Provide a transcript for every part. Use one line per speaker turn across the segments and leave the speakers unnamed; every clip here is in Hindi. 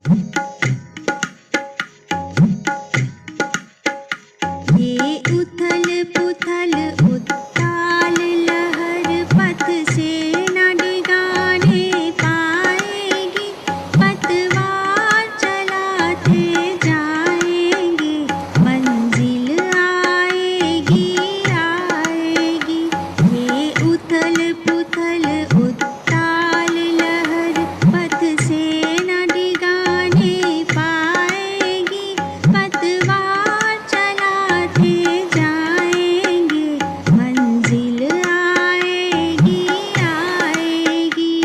ये उथल पुथल उत्ताल लहर पथ से न डिगाने पाएगी। पतवार चलाते जाएंगे, मंजिल आएगी आएगी। ये उथल पुथल उत्ताल लहर पथ से न डिगाने पाएगी। पतवार चलाते जाएंगे, मंजिल आएगी आएगी।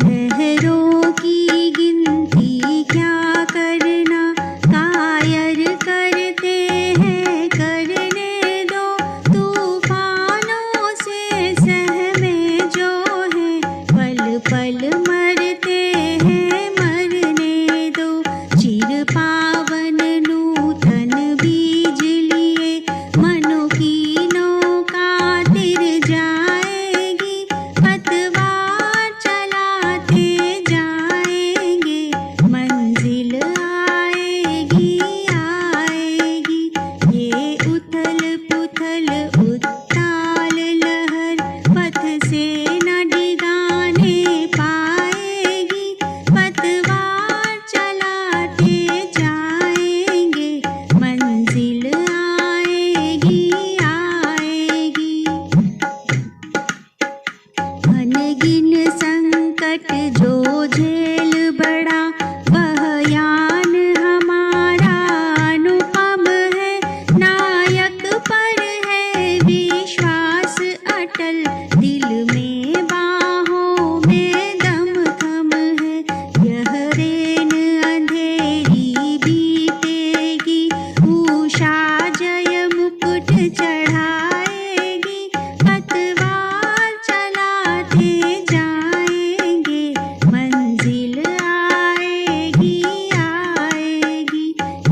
लहरों की गिनती क्या करना, कायर करते हैं करने दो। तूफानों से सहमे जो हैं, पल पल मरते हैं मरने दो। चिर पावन नूतन बीज लिए मनों की नौका तिर जाएगी। पतवार चलाते जाएंगे, मंजिल आएगी आएगी। ये उथल पुथल उत्ताल लहर पथ से न डिगाने पाएगी। पतवार चलाते जाएंगे, मंजिल आएगी आएगी। अनगिन संकट जो झेल बड़ा, वह यान हमारा अनुपम है। नायक पर है विश्वास अटल, दिल में बाहों में दम थम है। यह रेन अंधेरी बीतेगी, उषा जय मुकुट चढ़ाएगी। पतवार चलाते जाएंगे, मंजिल आएगी आएगी।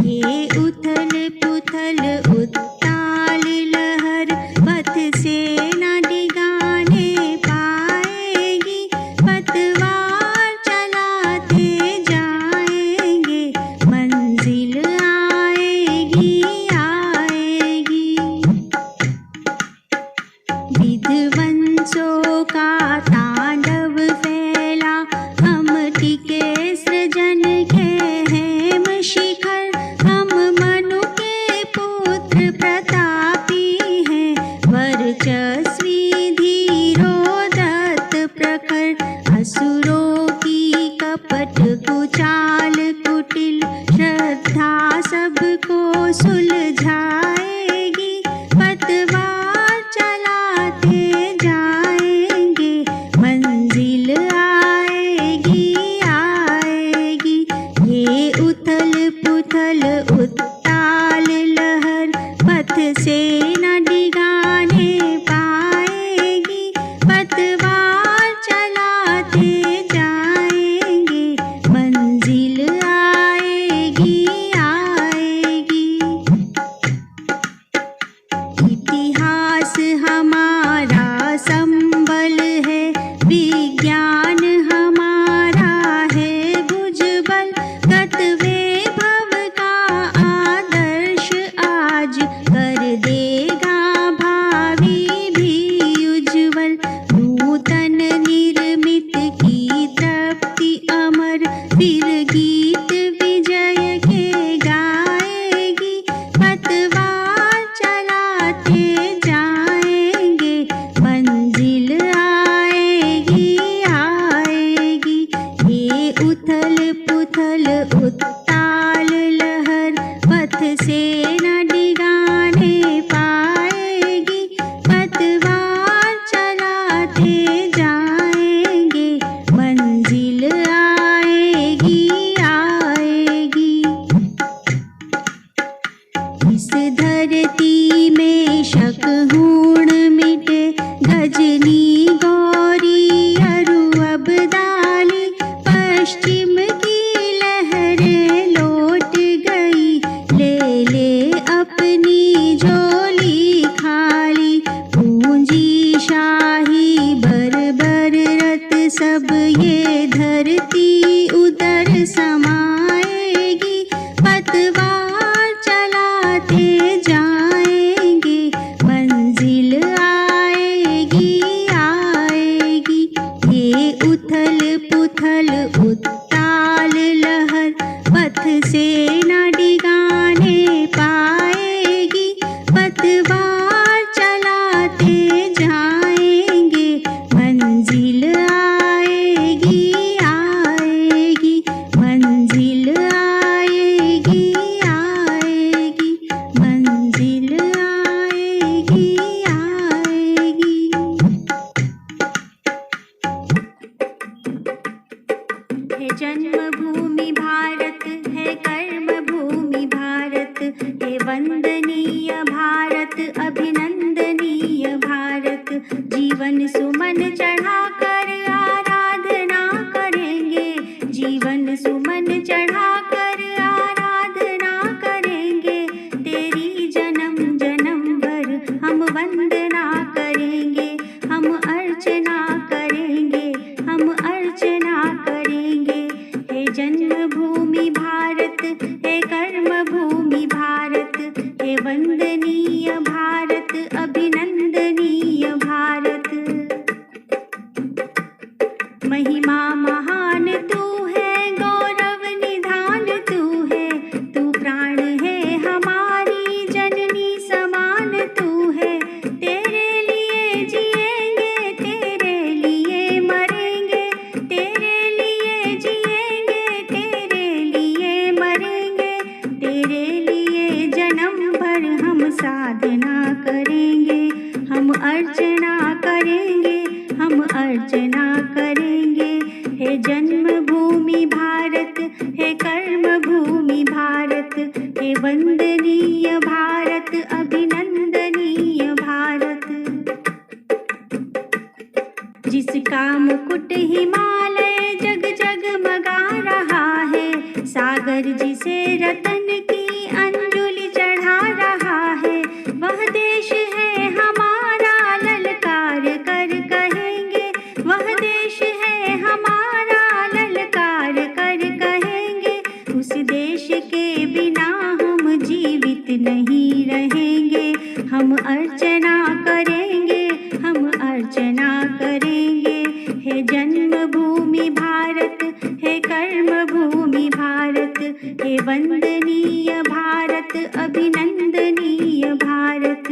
ये उथल पुथल उत्ताल लहर पथ से न डिगाने पाएगी। पतवार चलाते जाएंगे, मंजिल आएगी आएगी। विध्वंसों का तांडव फैला, हम टिके सृजन के हेम शिखर। हम मनु के पुत्र प्रतापी हैं, वर्चस्वी धीरोदत्त प्रखर। असुरों की कपट कुचाल कुटिल, श्रद्धा सबको सुलझाएगी। पतवार चलाते जाएंगे, मंजिल आएगी आएगी। ये उथल पुथल उत्ताल लहर पथ से न डिगाने पाएगी। पतवार चलाते जाएंगे, मंजिल आएगी आएगी। इतिहास हमारा संबल है, विज्ञान हमारा है भुजबल। गतवे भव का आदर्श आज कर देगा भावी भी उज्ज्वल। नूतन निर्मित की तृप्ति अमर, फिर गीत विजय के गाएगी। पतवार चलाते जाएंगे, मंजिल आएगी आएगी। ये उथल पुथल उत्ताल लहर पथ से न डिगाने पाएगी। पतवार चलाते जाएंगे, मंजिल आएगी आएगी। इस धरती में शकहूण मिटे, गजनी गौरी अरु अब्दाली। पश्चिम की लहरें लौट गई, ले ले अपनी झोली खाली। पूंजी शाही बर बर रत सब ये धरती उदर समाएगी, पतवार चलाते जाएंगे, मंजिल आएगी आएगी। ये उथल पुथल उत्ताल लहर पथ से न डिगाने पाएगी, पतवार चलाते जाएंगे, मंजिल आएगी आएगी, मंजिल आएगी आएगी, मंजिल आएगी आएगी। है जन्मभूमि भारत, है कर्मभूमि भारत, है वंदनीय भारत, अभिनंदनीय भारत। जीवन सुमन चढ़ाकर आराधना करेंगे, जीवन सुमन चढ़ाकर आराधना करेंगे। तेरी जन्म जन्म भर हम वंदना करेंगे, हम अर्चना करेंगे, हम अर्चना करेंगे। हे जन्मभूमि भारत, हे कर्मभूमि भारत, हे वंदनीय भारत, अभिनंदनीय भारत। महिमा महान तू है, गौरव निधान तू है, तू प्राण है हमारी जननी समान तू है। तेरे लिए जिएंगे, तेरे लिए मरेंगे, तेरे लिए जिएंगे, तेरे लिए मरेंगे। तेरे लिए जन्म भर हम साधना करेंगे, हम अर्चना करेंगे, हम अर्चना करेंगे। हे जन्मभूमि भारत, हे कर्मभूमि भारत, हे वंदनीय भारत, अभिनंदनीय भारत। जिसका मुकुट हिमालय जग जगमगा रहा है, सागर जिसे रतन की अंजुलि चढ़ा रहा है, वह देश है हमारा ललकार कर कहेंगे, वह देश है हमारा ललकार कर कहेंगे। उस देश के बिना हम जीवित नहीं रहेंगे, हम अर्चना करेंगे, हम अर्चना करेंगे। हे जन्मभूमि भारत, हे कर्मभूमि भारत, हे वंदनीय भारत, अभिनंदनीय भारत।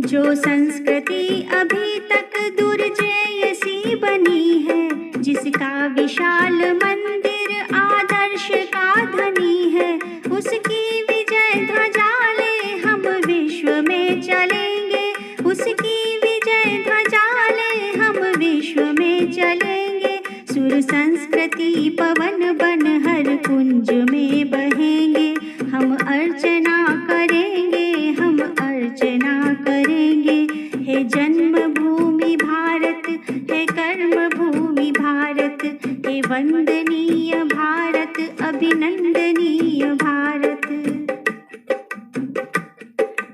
जो संस्कृति अभी तक दुर्जेय सी बनी है, जिसका विशाल मंदिर आदर्श का धनी है, उसकी विजय ध्वजा ले हम विश्व में चलेंगे, उसकी विजय ध्वजा ले हम विश्व में चलेंगे। सुर संस्कृति पवन बन हर कुंज में बहेंगे, हम अर्चना करेंगे, हम अर्चना करेंगे। हे जन्मभूमि भारत, हे कर्मभूमि भारत, हे वंदनीय भारत, अभिनंदनीय भारत।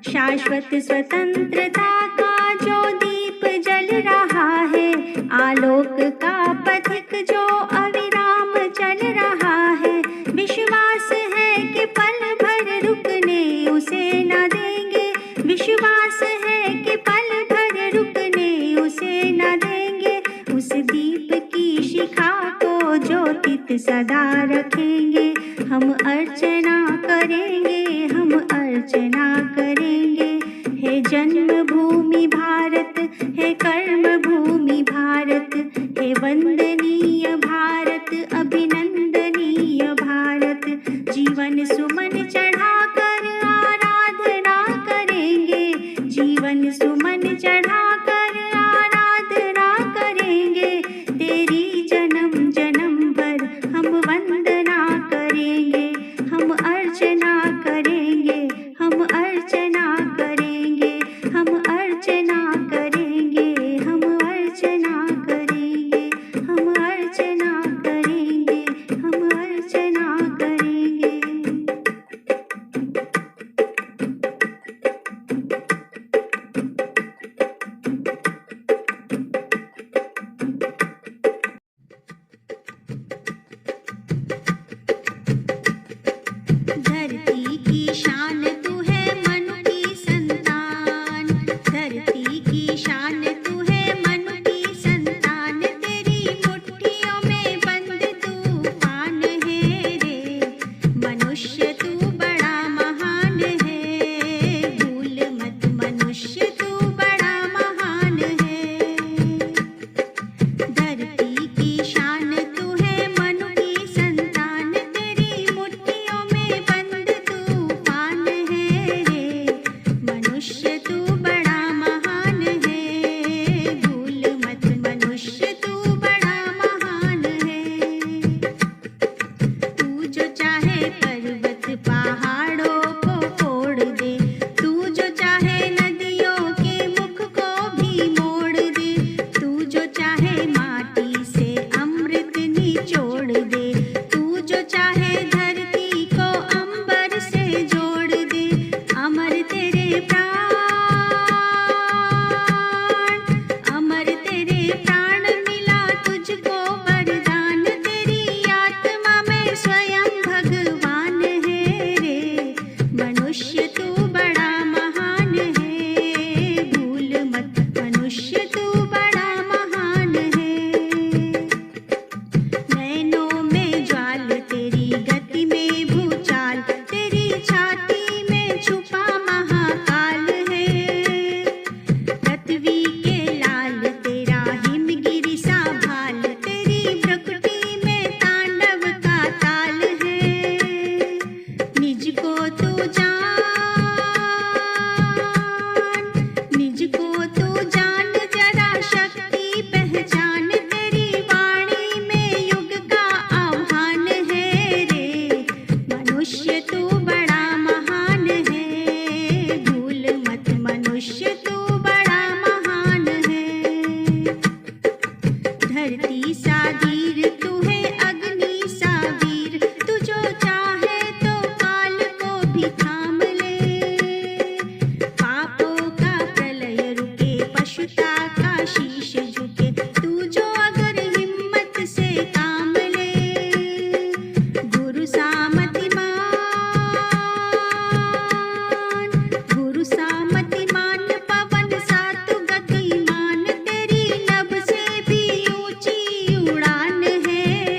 शाश्वत स्वतंत्रता का जो दीप जल रहा है, आलोक का पथिक जो अविराम चल रहा है, विश्वास है कि पल भर रुकने उसे न देंगे, विश्वास है कि पल भर रुकने उसे न देंगे। उस दीप की शिखा को ज्योतित सदा रखेंगे, हम अर्चना करेंगे, हम अर्चना करेंगे। हे जन्मभूमि भारत, हे कर्मभूमि भारत, हे वंदनीय भारत, अभिनंदनीय भारत। जीवन सुमन चढ़ाकर आराधना करेंगे, जीवन सुमन चढ़ाकर आराधना करेंगे। तेरी जन्म जन्म भर हम वंदना करेंगे, हम अर्चना करेंगे, हम अर्चना करेंगे, हम अर्चना करेंगे, हम अर्चना करेंगे, हम अर्चना धरती सा धीर, तू है अग्नि सा वीर, तू जो चाहे तो काल को भी थाम ले। पापों का प्रलय रुके, पशुता का शीश झुके, तू जो अगर हिम्मत से काम ले। गुरु सामतिमान, गुरु सामतिमान, पवन सा तू गतिमान, तेरी नभ से भी ऊंची उड़ान है।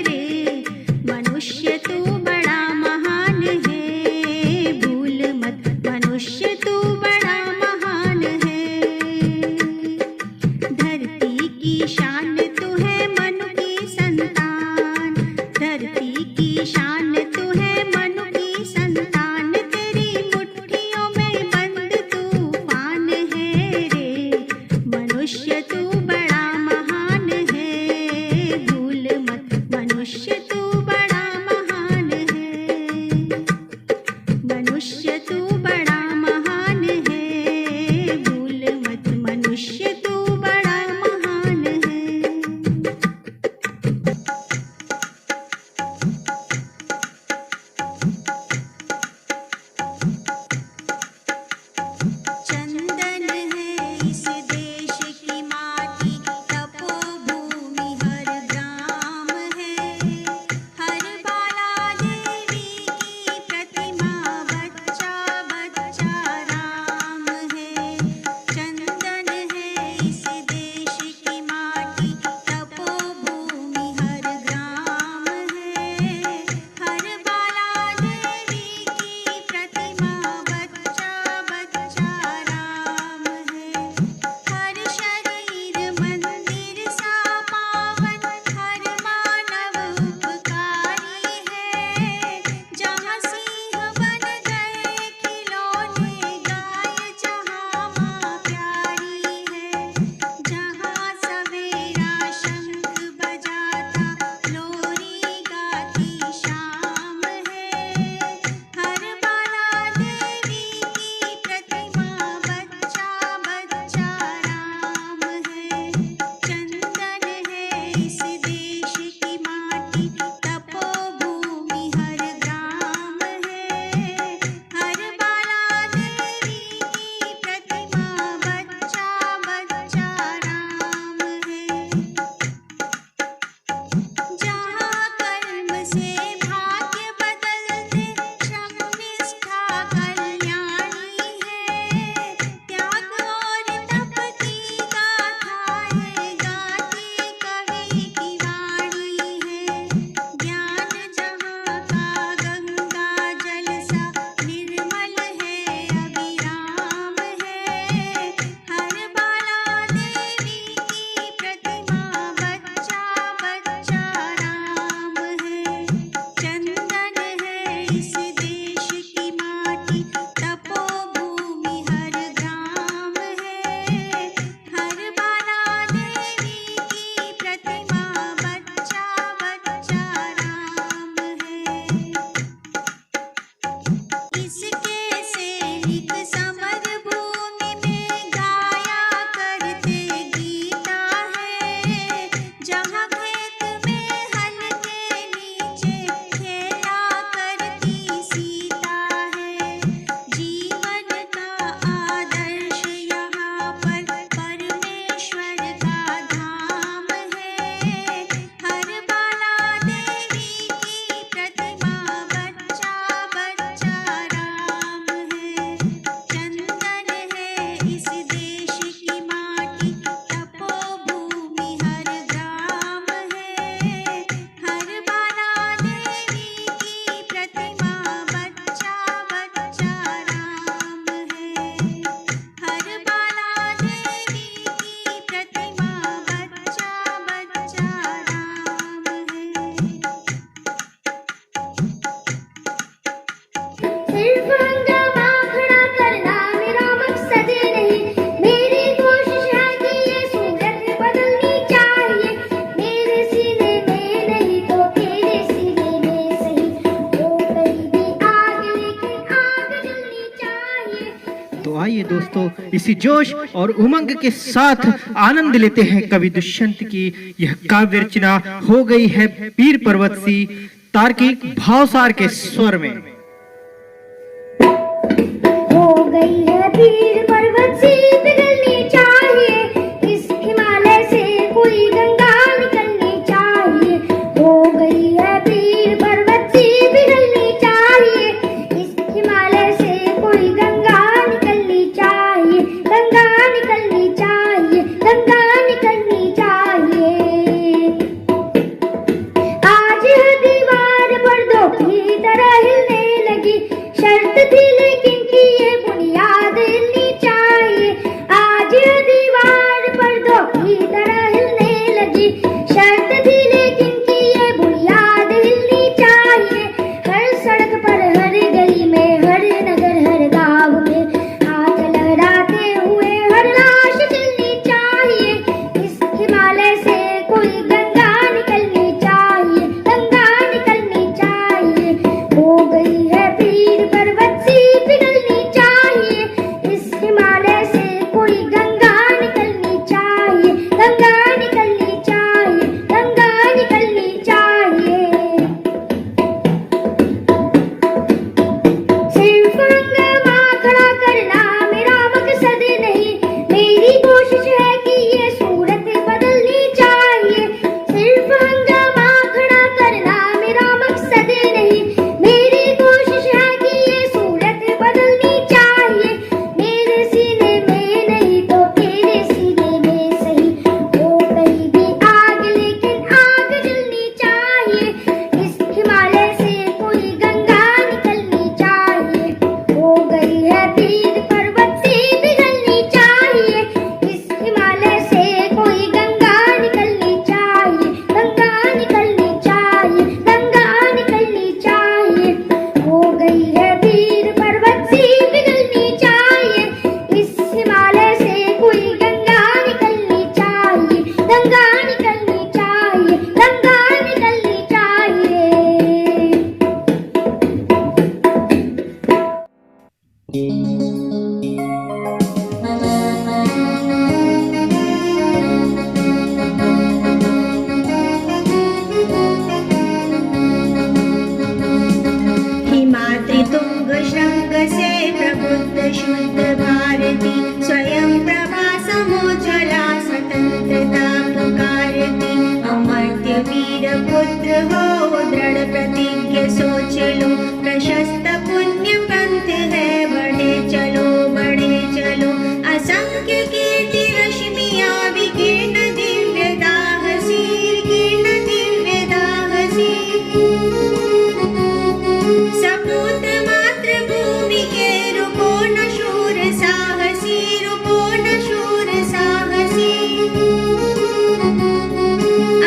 आइए दोस्तों, इसी जोश और उमंग के साथ आनंद लेते हैं कवि दुष्यंत की यह काव्य रचना हो गई है पीर पर्वत सी, तार्किक भावसार के स्वर में।
हो गई है पीर पर्वत सी पिघलनी चाहिए, इस हिमालय से कोई गंगा निकलनी चाहिए। हो गई है पीर पर्वत सी पिघलनी चाहिए, इस हिमालय से कोई गंगा निकलनी चाहिए। गंगा निकलनी चाहिए, गंगा निकलनी चाहिए। आज है दीवार पर दो की तरह हिलने लगी, शर्त थी लेकिन कि ये बुनियाद हिलनी चाहिए। आज ये दीवार पर दो की तरह हिलने लगी, शर्त थी लेकिन कि ये बुनियाद हिलनी चाहिए। हर सड़क पर, हर गली में, हर नगर, हर गांव में हाथ लहराते हुए हर लाश जलनी चाहिए। इस हिमालय से कोई गंगा निकलनी चाहिए, गंगा निकलनी चाहिए। हो गई है पीर पर्वत सी पिघलनी चाहिए, इस हिमालय से कोई गंगा निकलनी चाहिए। गंगा निकलनी चाहिए, गंगा निकलनी चाहिए। सिर्फ हंगामा खड़ा करना मेरा मकसद नहीं, मेरी कोशिश है कि ये सूरत बदलनी चाहिए। सिर्फ हंगामा खड़ा करना मेरा मकसद नहीं, मेरी कोशिश है कि ये सूरत बदलनी चाहिए। मेरे सीने में नहीं तो तेरे सीने में सही, हो कहीं भी आग लेकिन आग जलनी चाहिए। इस हिमालय से कोई गंगा निकलनी चाहिए। हो गई है पीर पर्वत सी पिघलनी चाहिए, इस हिमालय से कोई गंगा निकलनी चाहिए। गंगा निकलनी चाहिए, गंगा निकलनी चाहिए। हो गई है पीर पर्वत सी पिघलनी चाहिए, इस हिमालय से कोई गंगा निकलनी चाहिए। गंगा निकलनी चाहिए, गंगा निकलनी चाहिए।
हिमाद्रि तुंग श्रृंग से प्रबुद्ध शुद्ध भारती, स्वयं प्रभा समोज्ज्वला स्वतंत्रता पुकारती। अमर्त्य वीर पुत्र हो दृढ़ प्रतिज्ञ सोच लो, प्रशस्त पुण्य पंथ है बढ़े चलो बढ़े चलो। असंख्य कीर्ति रश्मियां विकीर्ण दिव्य दाहसी, कीर्ण दिव्य दाहसी। सपूत मातृभूमि के रुको न शूर साहसी, रुको न शूर साहसी।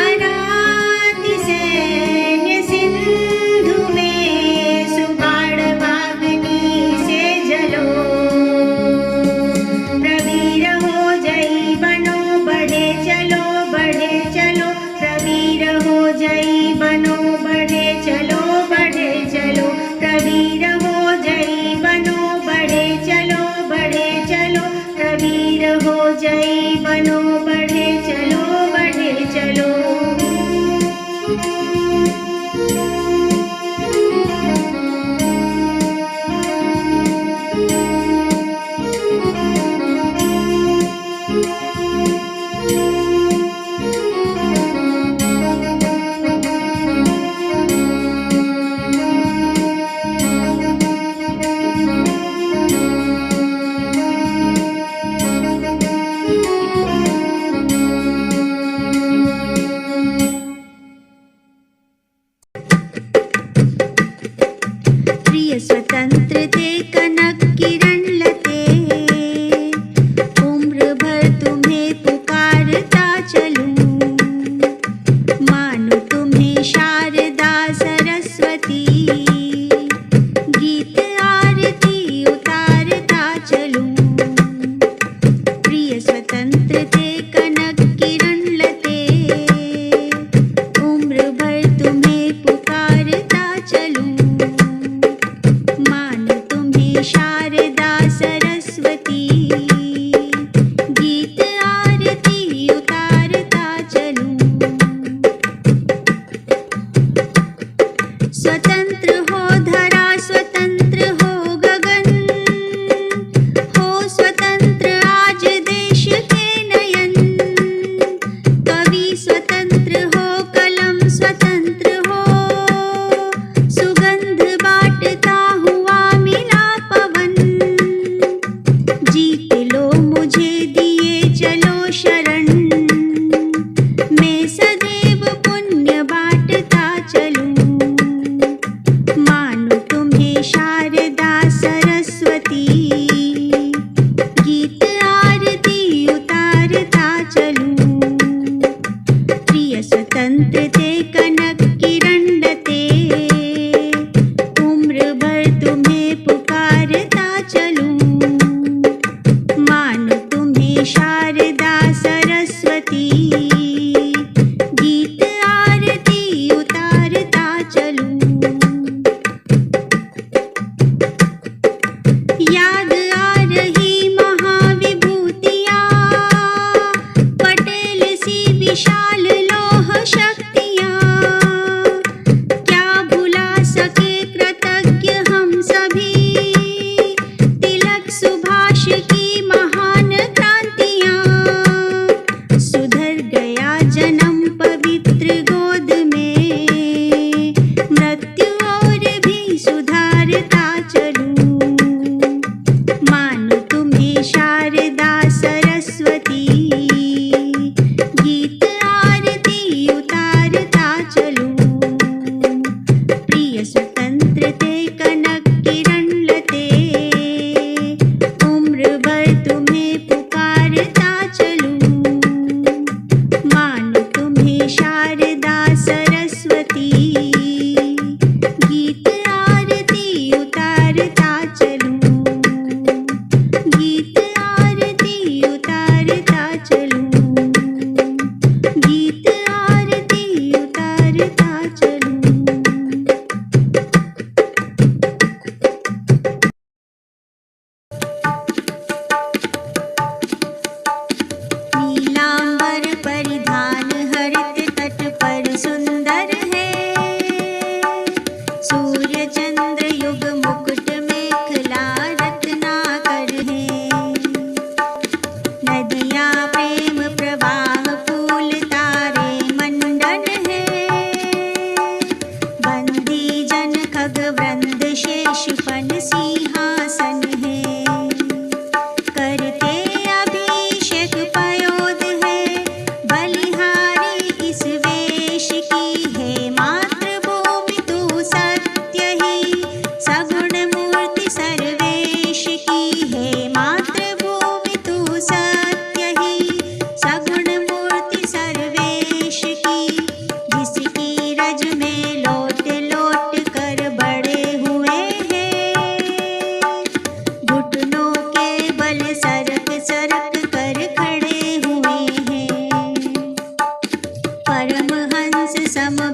अनादि सैन्य सिंधु में सुबाण वाग्नी से जलो, प्रवीर हो जई बनो बढ़े चलो बढ़े चलो। प्रवीर हो जई बनो बढ़े चलो बढ़े चलो। प्रवीर हो जई बनो बढ़े चलो बढ़े चलो। प्रवीर हो जई बनो बढ़े चलो बढ़े चलो।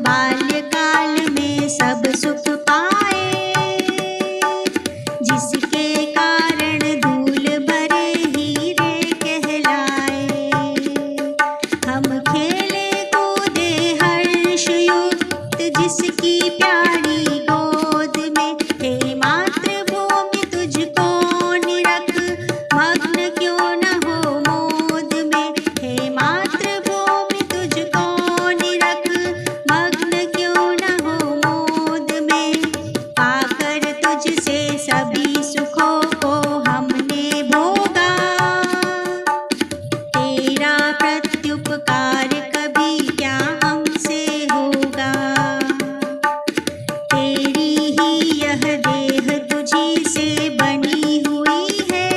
बाल्यकाल में सब सुख पाए, जिसके कारण धूल भरे हीरे कहलाए। हम खेले कूदे हर्ष युक्त जिसकी प्यारी गोद में, हे मातृभूमि तुझको निरख मग्न क्यों न हो मोद में। हे मातृभूमि तुझको निरख मग्न क्यों न हो मोद में। पाकर तुझसे सभी सुखों को हमने भोगा, तेरा प्रत्युपकार कभी क्या हमसे होगा। तेरी ही यह देह तुझी से बनी हुई है,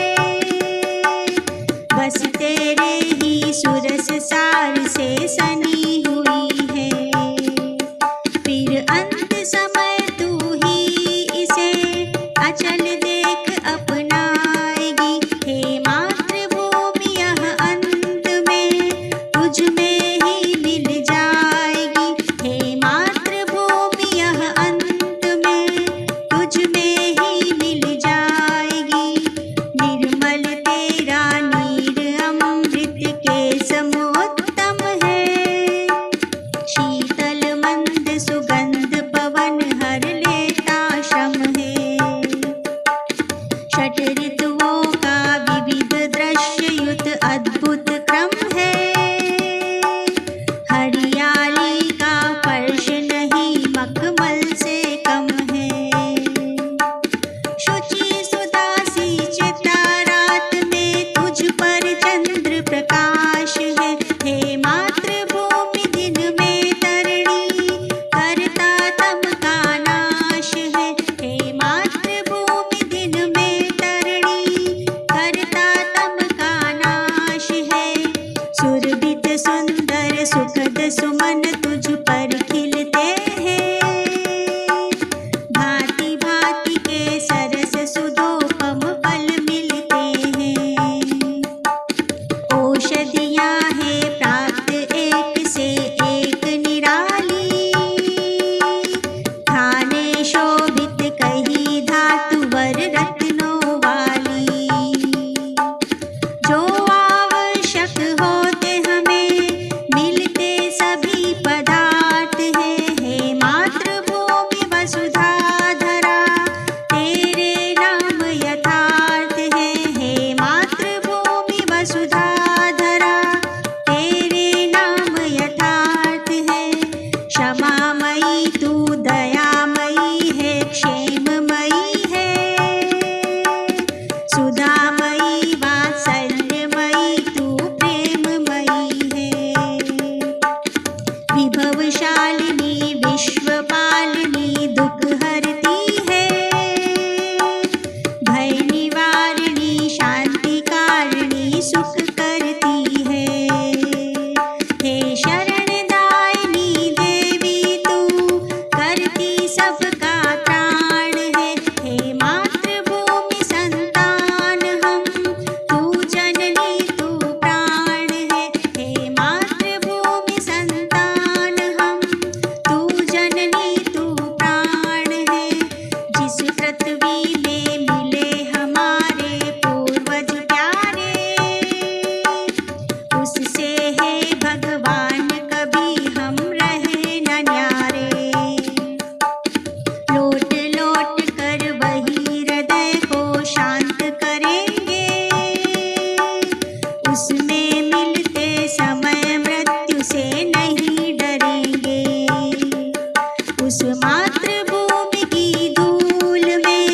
बस तेरे ही सुरस सार से सनी हुई है। फिर अंत समय तू ही इसे अचल देख अपनाएगी। हे मातृभूमि यह अंत में तुझ में ही मिल जाएगी। हे मातृभूमि यह अंत में तुझ में ही मिल जाएगी। निर्मल तेरा नीर अमृत के समोत्तम है, शीतल मंद सुगंध पवन हर लेता श्रम है। षट ऋतुओं का विविध दृश्य युत अद्भुत क्रम है, हरियाली का फर्श नहीं मखमल से कम है। शुचि सुदासी चिता रात में तुझ पर चंद्र प्रकाश है। हे मातृभूमि दिन में तरणी करता तम का नाश है। हे मातृभूमि दिन में तरणी करता तम का नाश है। सुरभित सुंदर सुखद सुमन तुझ पर खिलते हैं, भांति भांति के सरस सुधोपम फल मिलते हैं। औषधियाँ हैं प्राप्त एक से एक निराली, खाने शोभित कही धातुवर रत्नों वाली। जो आवश्यक होते हमें मिलते सभी पदार्थ हैं। हे मातृभूमि वसुधा धरा तेरे नाम यथार्थ है। हे मातृभूमि वसुधा धरा तेरे नाम यथार्थ है। क्षमामयी तू दयामयी है, क्षेममयी है, सुधामयी वात्सल्यमयी तू प्रेममयी है। विभवशालिनी विश्वपालिनी दुख हरती है, भय निवारिणी शांति कारिणी सुख करती है। हे शरणदायिनी देवी तू करती सबका त्राण है। हे मातृभूमि संतान हम तू जननी तू प्राण है। हे मातृभूमि संतान हम तू जननी तू प्राण है। जिस पृथ्वी में मिले हमारे पूर्वज प्यारे, उससे है भगवान कभी हम रहे न न्यारे। लौट लौट कर वही हृदय को शांत करेंगे, उसमें मिलते समय मृत्यु से नहीं डरेंगे। उस मातृभूमि की धूल में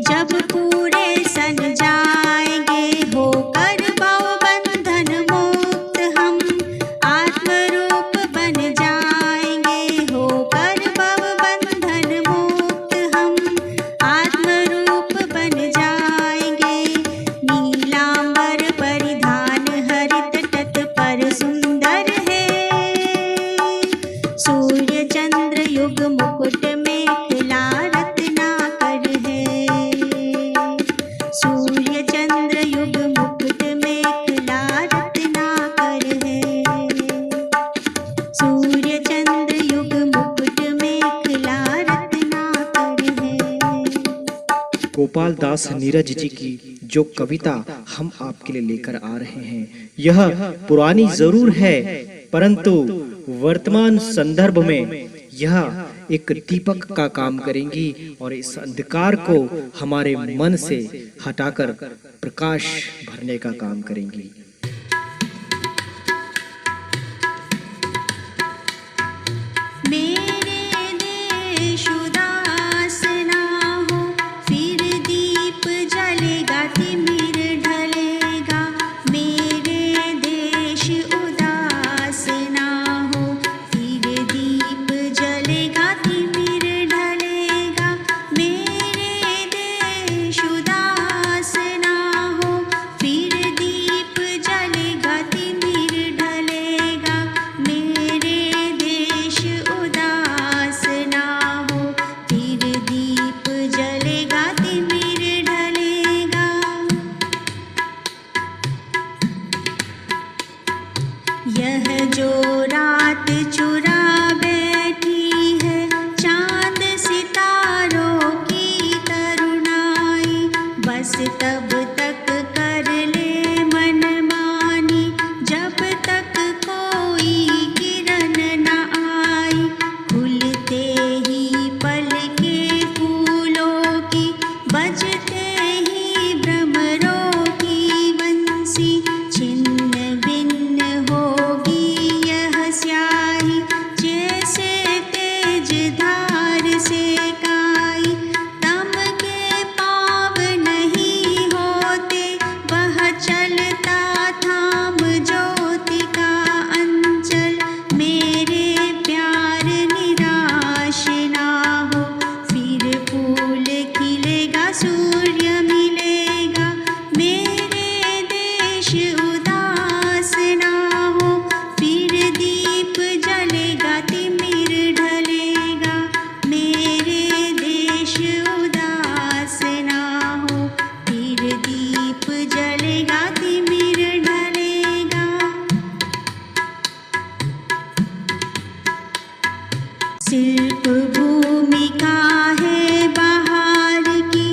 जब पूरे सन जाएंगे, होकर भवबंधन मुक्त हम आत्मरूप बन जाएंगे। होकर भवबंधन मुक्त हम आत्मरूप बन जाएंगे। नीलांबर परिधान हरित तट पर सुंदर है, सूर्य चंद्र युग मुकुट में खिला रत्नाकर है। सूर्य चंद्र युग मुकुट में खिला रत्नाकर है। सूर्य चंद्र युग मुकुट
गोपाल दास नीरज जी की जो कविता हम आपके लिए लेकर आ रहे हैं, यह पुरानी जरूर है, परंतु वर्तमान संदर्भ में यह एक दीपक का काम करेंगी और इस अंधकार को हमारे मन से हटाकर प्रकाश भरने का काम करेंगी।
मेरे देश उदास ना हो, फिर दीप जलेगा तिमिर ढलेगा। मेरे देश उदास ना हो, फिर दीप जलेगा तिमिर ढलेगा। मेरे देश उदास ना हो, फिर दीप जलेगा तिमिर ढलेगा। मेरे देश उदास ना हो, फिर दीप जलेगा तिमिर ढलेगा। यह जो रात चुरा बैठी है, चांद सितारों की तरुणाई, बस तब तक कर ले मनमानी, जब तक कोई किरण न आई। खुलते ही पलके फूलों की, बजते ही भ्रमरों की बंसी, छिन्न भिन्न होगी यह स्याही, जैसे तेज धार से काई। तम के पाँव नहीं होते, वह चलता थाम ज्योति का अंचल। मेरे प्यार निराश ना हो, फिर फूल खिलेगा सूर्य मिलेगा। मेरे देश उदास ना हो, फिर दीप जलेगा तिमिर ढलेगा। मेरे देश उदास ना हो, फिर दीप जलेगा तिमिर ढलेगा। शिल्प भूमिका है बहार की,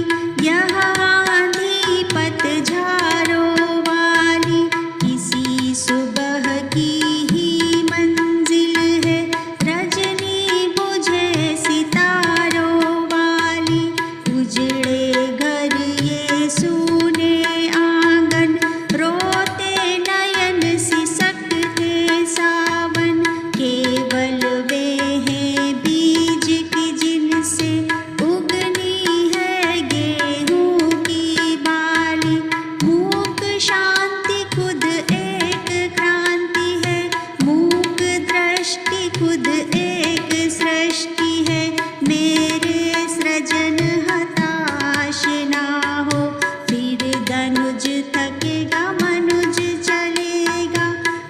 यह आंधी पतझारों वाली, किसी सुबह की ही मंजिल है, रजनी बुझे सितारों वाली। उजड़े घर ये सूने आंगन, रोते नयन सिसकते सावन। केवल वे हैं बीज की जिनसे उगनी है गेहूं की बाली। मूक शांति खुद एक क्रांति है, मूक दृष्टि खुद एक सृष्टि है। मेरे सृजन हताश ना हो, फिर धनुज थकेगा मनुज चलेगा।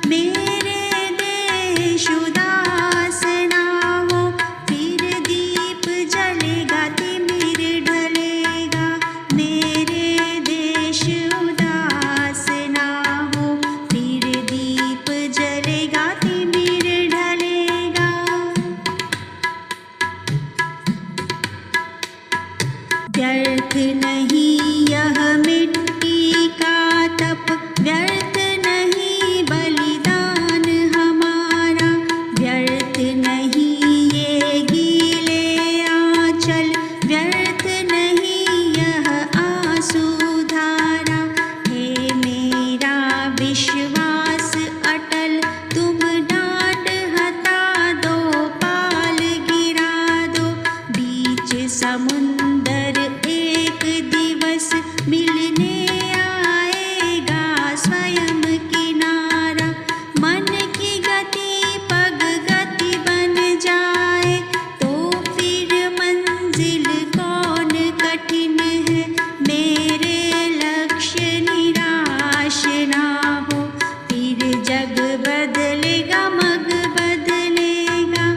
मेरे देश उदास ना हो, फिर दीप जलेगा तिमिर ढलेगा। मेरे देश उदास ना हो, फिर दीप जलेगा तिमिर ढलेगा। व्यर्थ नहीं यह मिट्टी का तप, व्यर्थ नहीं बलिदान हमारा। व्यर्थ नहीं ये गीले आंचल, व्यर्थ नहीं यह आंसू धारा। हे मेरा विश्वास अटल, तुम डांट हटा दो, पाल गिरा दो। बीच समुंदर एक दिवस मिलने आएगा स्वयं किनारा। मन की गति पग गति बन जाए, तो फिर मंजिल कौन कठिन है। मेरे लक्ष्य निराश ना हो, फिर जग बदलेगा मग बदलेगा।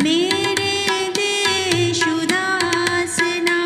मेरे देश उदास ना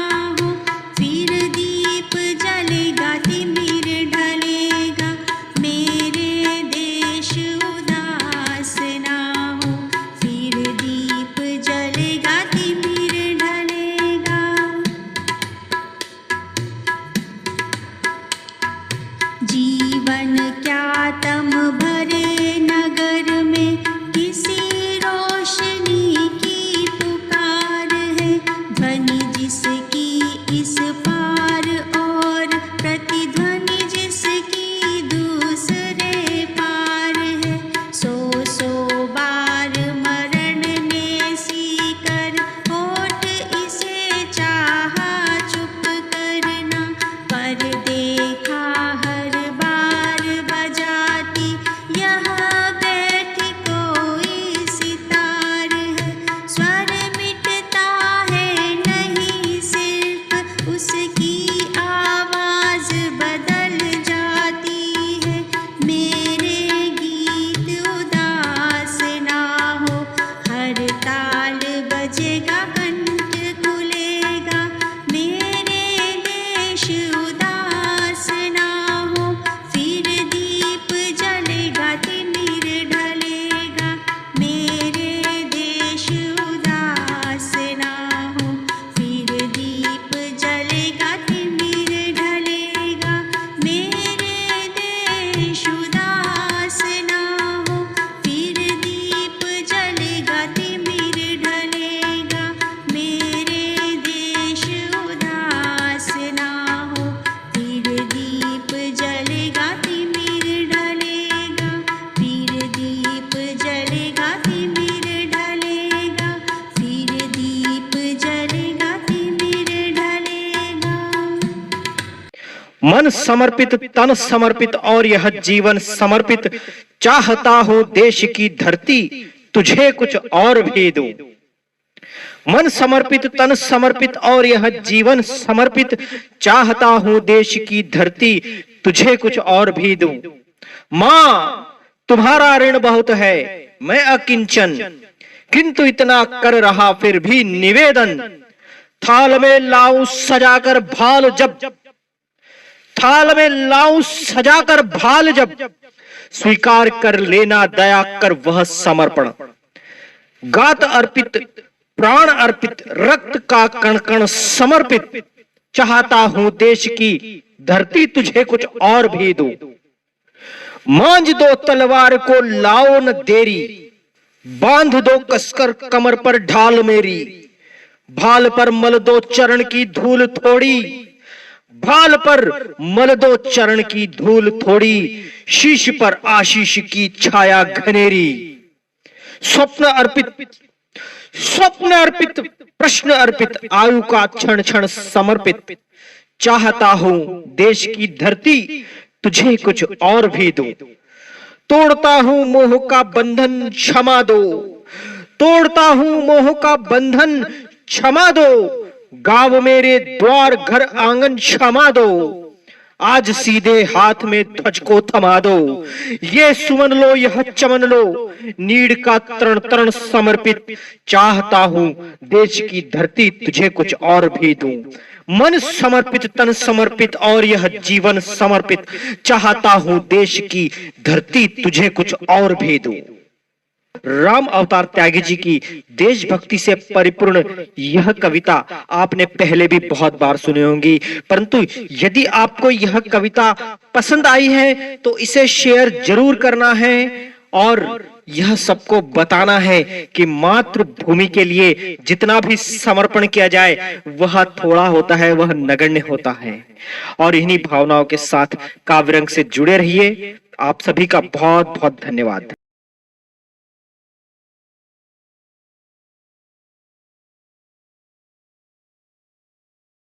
खोजेगा अंत खुलेगा, मेरे देश उदास ना हो, फिर दीप जलेगा तिमिर ढलेगा, मेरे देश उदास ना हो, फिर दीप जलेगा तिमिर ढलेगा, मेरे देश उदास ना हो, फिर दीप जलेगा तिमिर ढलेगा, मेरे देश उदास ना हो, फिर दीप जलेगा तिमिर ढलेगा, फिर दीप जलेगा तिमिर ढलेगा, फिर दीप जलेगा तिमिर ढलेगा।
मन समर्पित, तन समर्पित और यह जीवन समर्पित, चाहता हूं देश की धरती तुझे कुछ और भी दूं। मन समर्पित, तन समर्पित और यह जीवन समर्पित, चाहता हूं देश की धरती तुझे कुछ और भी दूं। मां, तुम्हारा ऋण बहुत है, मैं अकिंचन, किंतु इतना कर रहा फिर भी निवेदन, थाल में लाऊं सजाकर भाल जब, थाल में लाऊं सजाकर भाल जब, स्वीकार कर लेना दया कर वह समर्पण, गात अर्पित, प्राण अर्पित, रक्त का कण कण समर्पित, चाहता हूं देश की धरती तुझे कुछ और भी दूं। मांझ दो तलवार को लाओ न देरी, बांध दो कसकर कमर पर ढाल मेरी, भाल पर मल दो चरण की धूल थोड़ी, भाल पर मल दो चरण की धूल थोड़ी, शीश पर आशीष की छाया घनेरी। स्वप्न अर्पित, स्वप्न अर्पित, प्रश्न अर्पित, आयु का क्षण क्षण समर्पित, चाहता हूं देश की धरती तुझे कुछ और भी दूं। तोड़ता हूं मोह का बंधन क्षमा दो, तोड़ता हूं मोह का बंधन क्षमा दो, गांव मेरे द्वार घर आंगन क्षमा दो, आज सीधे हाथ में ध्वज को थमा दो, ये सुमन लो यह चमन लो, नीड़ का तरण तरण समर्पित, चाहता हूं देश की धरती तुझे कुछ और भी दूं। मन समर्पित, तन समर्पित और यह जीवन समर्पित, चाहता हूं देश की धरती तुझे कुछ और भी दूं। राम अवतार त्यागी जी की देशभक्ति से परिपूर्ण यह कविता आपने पहले भी बहुत बार सुनी होंगी, परंतु यदि आपको यह कविता पसंद आई है तो इसे शेयर जरूर करना है और यह सबको बताना है कि मातृभूमि के लिए जितना भी समर्पण किया जाए वह थोड़ा होता है, वह नगण्य होता है। और इन्हीं भावनाओं के साथ काव्यरंग से जुड़े रहिए। आप सभी का बहुत बहुत धन्यवाद।